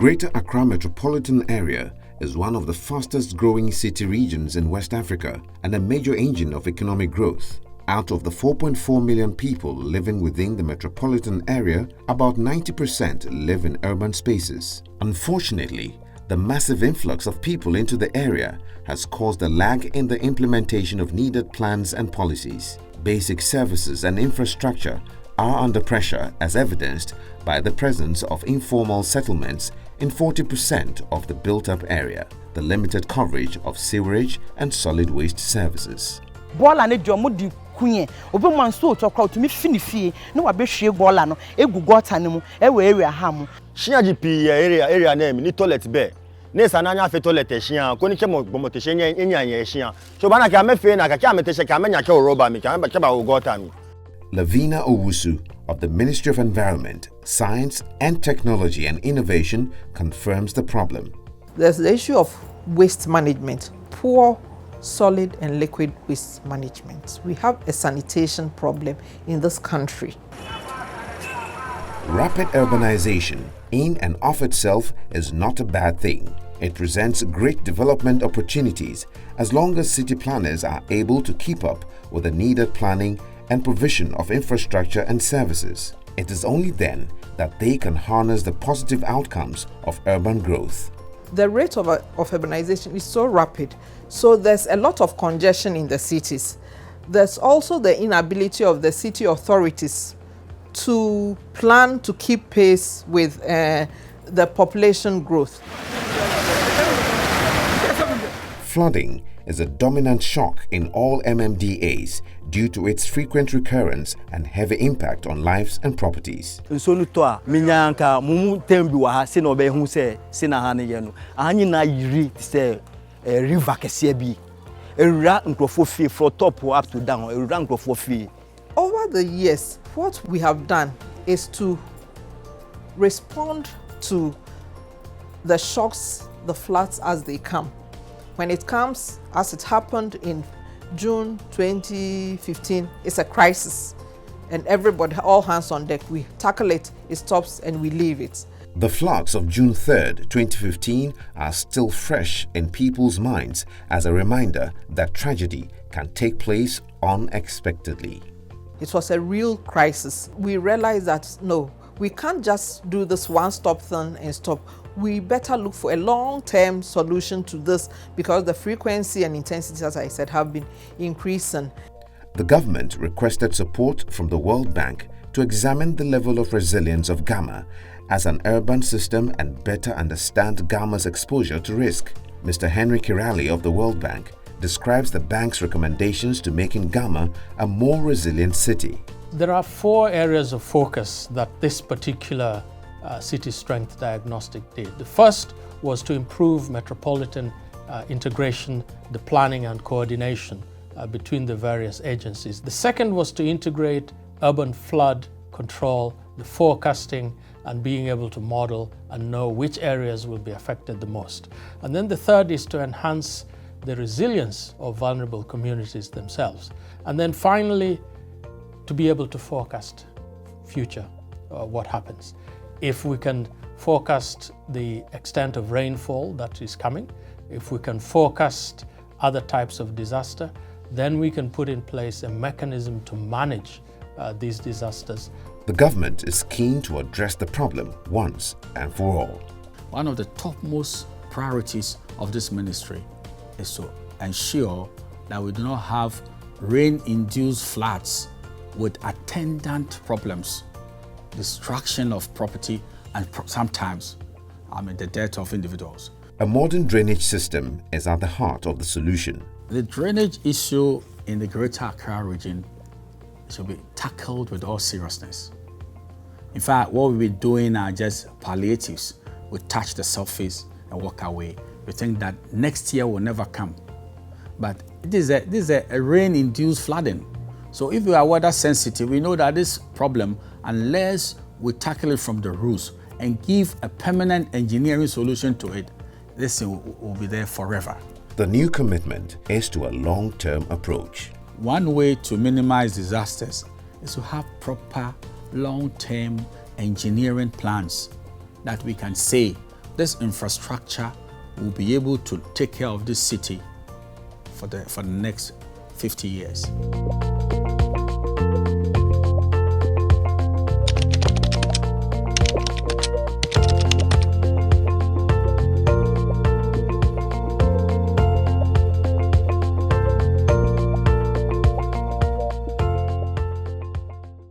Greater Accra Metropolitan Area is one of the fastest growing city regions in West Africa and a major engine of economic growth. Out of the 4.4 million people living within the metropolitan area, about 90% live in urban spaces. Unfortunately, the massive influx of people into the area has caused a lag in the implementation of needed plans and policies. Basic services and infrastructure are under pressure, as evidenced by the presence of informal settlements in 40% of the built-up area, the limited coverage of sewerage and solid waste services. Kunye obi man so to kwa utumi finifie no wa behwe bola no egu gota ne mu ewe area ha mu hia GP area na mi ni toilet be ne sananya fe toilet hia ko ni chemo bomoteshe nya hia so bana ka mefe na ka meteshe ka menya ke roba mi ka ba gota mi. Lavina Owusu of the Ministry of Environment, Science and Technology and Innovation confirms the problem. There's the issue of waste management, poor solid and liquid waste management. We have a sanitation problem in this country. Rapid urbanization in and of itself is not a bad thing. It presents great development opportunities as long as city planners are able to keep up with the needed planning and provision of infrastructure and services. It is only then that they can harness the positive outcomes of urban growth. The rate of urbanization is so rapid, so there's a lot of congestion in the cities. There's also the inability of the city authorities to plan to keep pace with the population growth. Flooding is a dominant shock in all MMDAs due to its frequent recurrence and heavy impact on lives and properties. Nsoluto minyanka mumu tembi wa ha se no be hu se na ha ne ye no anyi na yiri se river kese bi ewura nkrofo fie from top up to down ewura nkrofo fie. Over the years, what we have done is to respond to the shocks, the floods as they come. When it comes, as it happened in June 2015, it's a crisis. And everybody, all hands on deck, we tackle it, it stops, and we leave it. The floods of June 3rd, 2015 are still fresh in people's minds as a reminder that tragedy can take place unexpectedly. It was a real crisis. We realized that, no, we can't just do this one-stop thing and stop. We better look for a long-term solution to this because the frequency and intensity, as I said, have been increasing. The government requested support from the World Bank to examine the level of resilience of GAMA as an urban system and better understand GAMA's exposure to risk. Mr. Henry Keral of the World Bank describes the bank's recommendations to making GAMA a more resilient city. There are 4 areas of focus that this particular city strength diagnostic did. The first was to improve metropolitan integration, the planning and coordination between the various agencies. The second was to integrate urban flood control, the forecasting, and being able to model and know which areas will be affected the most. And then the third is to enhance the resilience of vulnerable communities themselves. And then finally, to be able to forecast future, what happens. If we can forecast the extent of rainfall that is coming, if we can forecast other types of disaster, then we can put in place a mechanism to manage these disasters. The government is keen to address the problem once and for all. One of the topmost priorities of this ministry is to ensure that we do not have rain-induced floods with attendant problems, destruction of property, and sometimes the death of individuals. A modern drainage system is at the heart of the solution. The drainage issue in the Greater Accra Region should be tackled with all seriousness. In fact, what we've been doing are just palliatives. We touch the surface and walk away. We think that next year will never come. But this is a rain-induced flooding. So if we are weather sensitive, we know that this problem, unless we tackle it from the roots and give a permanent engineering solution to it, this thing will be there forever. The new commitment is to a long-term approach. One way to minimize disasters is to have proper long-term engineering plans that we can say this infrastructure will be able to take care of this city for the next 50 years.